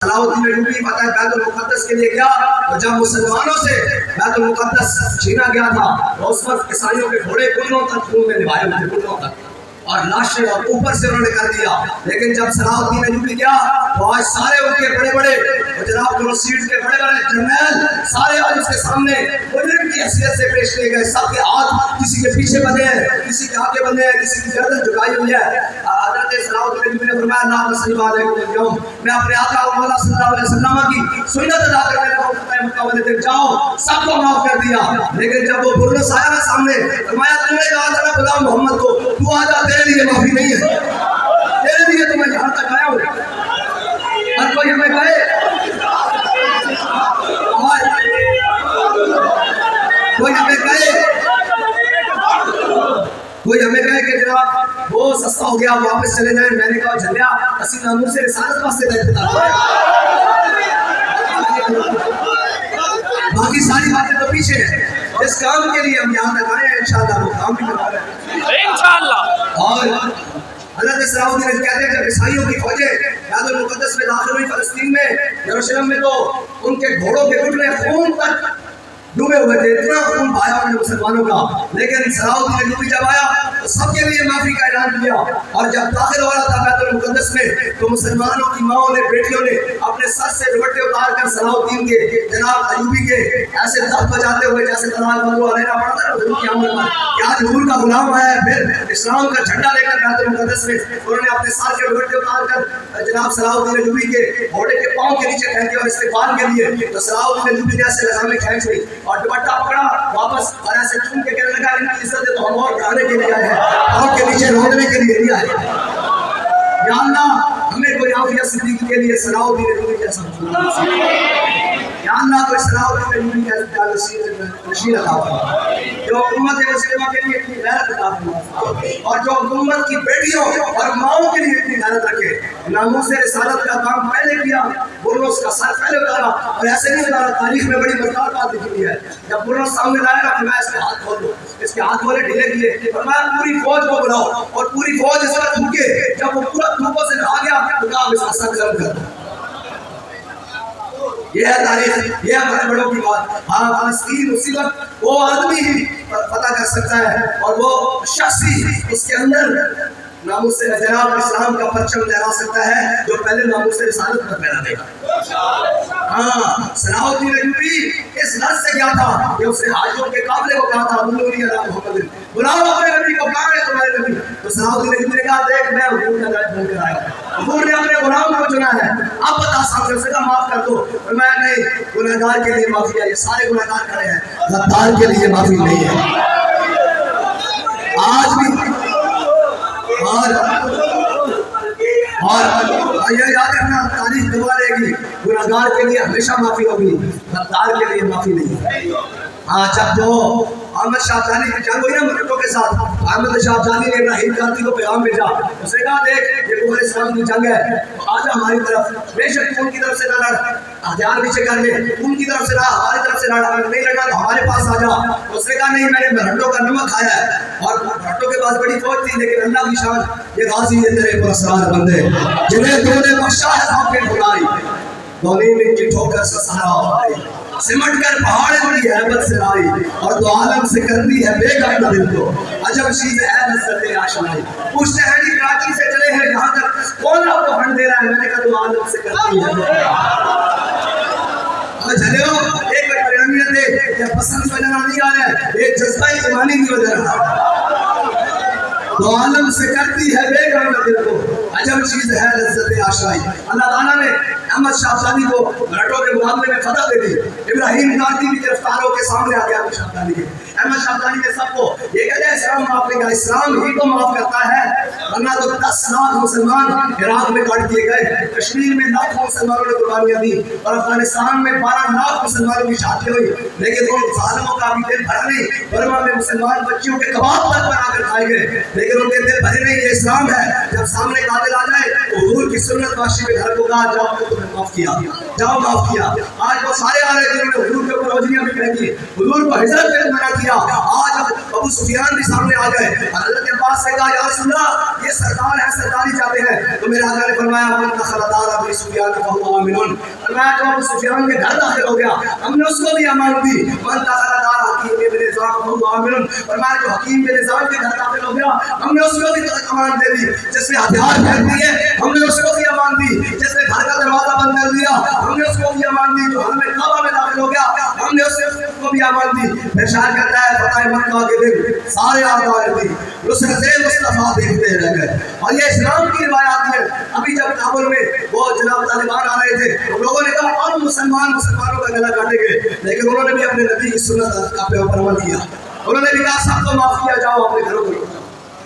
صلاح الدین ایوبی پتہ ہے بیت المقدس کے لیے گیا، اور جب مسلمانوں سے بیت المقدس چھینا گیا تھا تو اس وقت عیسائیوں کے گھوڑے کنوں تک خون میں نبھائے ہوئے تھے، کنوں تک، اور لاشیں اور اوپر سے انہوں نے کر دیا۔ لیکن جب صلاح الدین ایوبی گیا تو آج سارے ان کے بڑے بڑے جناب کرسیڈ کے بڑے بڑے جرنیل سارے آج اس کے سامنے مجرم کی حیثیت سے پیش کیے گئے۔ سب کے ہاتھ کسی کے پیچھے بندھے ہیں، کسی کے آگے بندھے ہیں، کسی کی گردن جھکائی ہوئی ہے۔ حضرت صلاح الدین ایوبی نے فرمایا اللہم صل علیہ اليوم، میں اپنے آقا و مولا صلی اللہ علیہ وسلم کی سنت ادا کرنے لگا ہوں، مکہ والے دن جاؤ سب کو معاف کر دیا۔ لیکن جب وہ برنس آیا نا سامنے، فرمایا تم نے کہا تھا نا غلام محمد کو تو آجا، تیرے لیے معافی نہیں ہے، تیرے لیے تو میں یہاں تک آیا ہوں۔ اور کوئی ہمیں کہے کوئی ہمیں کہے کہ جناب وہ سستا ہو گیا واپس چلے جائیں، میں نے کہا جھلیا اسی نامور سے رسالت واسطے بیٹھتا ہے، باقی ساری باتیں تو پیچھے ہیں۔ اس کام کے لیے ہم یہاں تک آئے ہیں، انشاءاللہ وہ کام بھی کروا رہے ہیں انشاءاللہ۔ اور حضرت صلاح الدین کہتے ہیں جب عیسائیوں کی فوجیں بیت المقدس میں داخل ہوئی فلسطین میں، یروشلم میں، تو ان کے گھوڑوں کے گھٹنے خون تک ڈوبے ہوئے تھے، اتنا خون بہایا انہوں نے مسلمانوں کا۔ لیکن صلاح الدین ایوبی جب آیا تو سب کے لیے معافی کا اعلان کیا، اور جب داخل ہو رہا تھا بیت المقدس میں تو مسلمانوں کی ماؤں نے، بیٹیوں نے اپنے سر سے دوپٹے اتار کر صلاح الدین کے جناب ایوبی کے ایسے دف بجاتے ہوئے جیسے تلوار بندو علینا پڑتا ہے حضور کی آمد پر کہ آج حضور کا غلام آیا ہے، پھر اسلام کا جھنڈا لے کر بیت المقدس میں انہوں نے اپنے سر کے دوپٹے اتار کر جناب صلاح الدین ایوبی کے گھوڑے کے پاؤں کے نیچے پھینکے اور استقبال کے لیے۔ تو صلاح الدین ایوبی جیسے لگامیں کھینچ ہوئی اور دوپٹہ پکڑا واپس اور ایسے چوم کے کہنے لگا ان کی عزت ہے تو ہم اور بڑھانے کے لیے آئے ہیں، پاؤں کے نیچے روندنے کے لیے نہیں آئے ہیں۔ یا اللہ ہمیں کوئی عافیہ صدیقی کے لیے صلاح الدین ایوبی جیسا یا اللہ کوئی صلاح الدین ایوبی جیسا نشین عطا فرما، جو امت مسلمہ کے لیے اتنی غیرت عطا فرما، اور جو امت کی بیٹیوں اور ماؤں کے لیے اتنی غیرت رکھے۔ ناموس رسالت کا کام پہلے کیا، برنس کا سر پہلے اتارا، اور ایسے نہیں اتارا، تاریخ میں بڑی مزدار بات لکھی ہوئی ہے۔ جب برنس سامنے لایا نا فرمایا اس کے ہاتھ کھول دو، اس کے ہاتھ کھولے ڈھیلے کیے، فرمایا پوری فوج کو بلاؤ اور پوری فوج اس پر تھوکے۔ جب وہ پورا تھوکوں سے نہا گیا تو کہا اس کا سر گرم کر دو۔ یہ ہے تاریخ، یہ ہے بڑے بڑوں کی بات۔ ہاں فلسطین اسی وقت وہ آدمی ہی پتہ کر سکتا ہے اور وہ شخص ہی اس کے اندر ناموس سے جناب اسلام کا پرچم لہرا سکتا ہے جو پہلے ناموس سے رسالت پر پہنا دے گا۔ ہاں صلاح الدین ایوبی اس لفظ سے کیا تھا کہ اس نے حاجیوں کے قافلے کو کہا تھا دلوری علی محمد، بلاؤ اپنے نبی کو، کہاں ہے تمہارے نبی؟ تو صلاح الدین ایوبی نے کہا دیکھ میں حضور کا راج بن کر آیا ہوں، حضور نے اپنے غلام کو چنا ہے، اب بتا صاحب سے کہا معاف کر دو۔ میں نہیں، گنہگار کے لیے معافی ہے، یہ سارے گنہگار کھڑے ہیں، غدار کے لیے معافی نہیں ہے۔ آج بھی اور یہ یاد رکھنا تاریخ گواہ رہے گی، گنہگار کے لیے ہمیشہ معافی ہوگی، غدار کے لیے معافی نہیں ہے۔ ہاں جب جو احمد شاہ ابدالی کی جنگ ہوئی نا مرہٹوں کے ساتھ، احمد شاہ ابدالی نے ابراہیم قادری کو پیغام بھیجا، اس نے کہا دیکھ یہ بغیر اسلام کی جنگ ہے، آجا ہماری طرف، بے شک ان کی طرف سے نہ لڑ، ہتھیار پیچھے کر لے، ان کی طرف سے نہ ہماری طرف سے لڑ، اگر نہیں لڑنا تو ہمارے پاس آجا۔ اس نے کہا نہیں میں نے مرہٹوں کا نمک کھایا ہے، اور مرہٹوں کے پاس بڑی فوج تھی لیکن اللہ کی شان یہ غازی ہے تیرے پرسرار بندے جنہیں تو نے بخشا ہے آپ کے بھلائی، دونوں میں کی ٹھوکر سے سہارا آئی، سمٹ کر پہاڑ بڑی حیبت سے لائی، اور تو عالم سے کرتی ہے بے گانا دل کو، عجب چیز ہے لذت آشنائی۔ پوچھتے ہیں جی کراچی سے چلے ہیں جہاں تک کون آپ کو فنڈ دے رہا ہے؟ میں نے کہا تو عالم سے کرتی ہے۔ اور چلے ہو ایک بیانیت ہے کہ پسند وجہ نہیں آ رہا ہے، ایک جذبہ ایمانی کی وجہ ہے، تو عالم سے کرتی ہے بے گانا دل کو، عجب چیز ہے لذت آشنائی۔ اللہ تعالیٰ نے احمد شاہ ابدالی کو مرہٹوں کے مقابلے میں فتح دے دی، ابراہیم قادری بھی گرفتار ہو کے سامنے آ گیا احمد شاہ ابدالی کے۔ احمد شاہ ابدالی نے سب کو یہ کہا جائے اسلام معاف نہیں کرا، اسلام ہی کو معاف کرتا ہے، ورنہ تو 10 لاکھ مسلمان عراق میں کاٹ دیے گئے، کشمیر میں لاکھوں مسلمانوں نے قربانیاں دی، اور افغانستان میں 12 لاکھ مسلمانوں کی شہادتیں ہوئی، لیکن ان ظالموں کا بھی دل بھرا نہیں۔ برما میں مسلمان بچیوں کے کباب تک بنا کر کھائے گئے لیکن ان کے دل بھرے نہیں۔ یہ اسلام ہے، جب سامنے قاتل آ جائے تو حضور کی سنت معاشی میں گھر کو کہا جاؤ تو تمہیں معاف کیا۔ جاؤ معاف کیا. آج وہ سارے آ رہے تھے انہوں نے حضور کے اوپر روجنیاں بھی پھینکی, حضور کو ہجرت پہ منع کیا. آج ابو سفیان بھی سامنے آ گئے, حضرت عباس سے کہا یا رسول اللہ یہ سردار ہے, سرداری چاہتے ہیں. تو میرے آقا نے فرمایا من دخل دار ابی سفیان فهو آمن, فرمایا جو ابو سفیان کے گھر داخل ہو گیا ہم نے اس کو بھی امان دی. من دخل دار حکیم بن حزام فهو آمن, فرمایا جو حکیم بن حزام کے گھر داخل ہو گیا ہم نے اس کو بھی امان دے دی. جس نے ہتھیار پھینک دیے ہم نے اس کو بھی امان دی. جس نے گھر کا دروازہ بند کر دیا ہم نے اس کو بھی امان دی. جو حرم کعبہ میں داخل ہو گیا ہم نے اس کو بھی امان دی. پھر شاعر کہتا ہے فتح مکہ کے دن سارے آدھار تھی نصرت مصطفیٰ دیکھتے رہ گئے. اور یہ اسلام کی روایات ہے. ابھی جب کابل میں وہ جناب طالبان آ رہے تھے لوگوں نے کہا اور مسلمانوں کا گلا کاٹیں گے, لیکن انہوں نے بھی اپنے نبی کی سنت کا پر عمل کیا. انہوں نے بھی کہا سب کو معاف کیا جاؤ اپنے گھروں کو.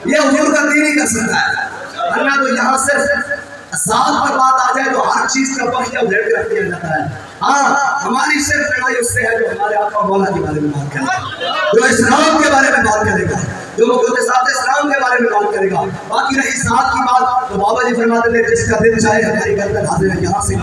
یہ حضور کا دین ہی کر سکتا ہے, ورنہ تو یہاں صرف ذات پر بات آ جائے تو ہر چیز کا بخشیا بھیڑ کے رکھ دیا جاتا ہے. ہاں ہماری صرف لڑائی اس سے ہے جو ہمارے آقا مولا کے بارے میں بات کرے گا, جو اسلام کے بارے میں بات کرے گا, جو مقدسات اسلام کے بارے میں بات کرے گا. باقی رہی ذات کی بات تو بابا جی فرماتے تھے جس کا دل چاہے ہماری گردن حاضر ہے یہاں سے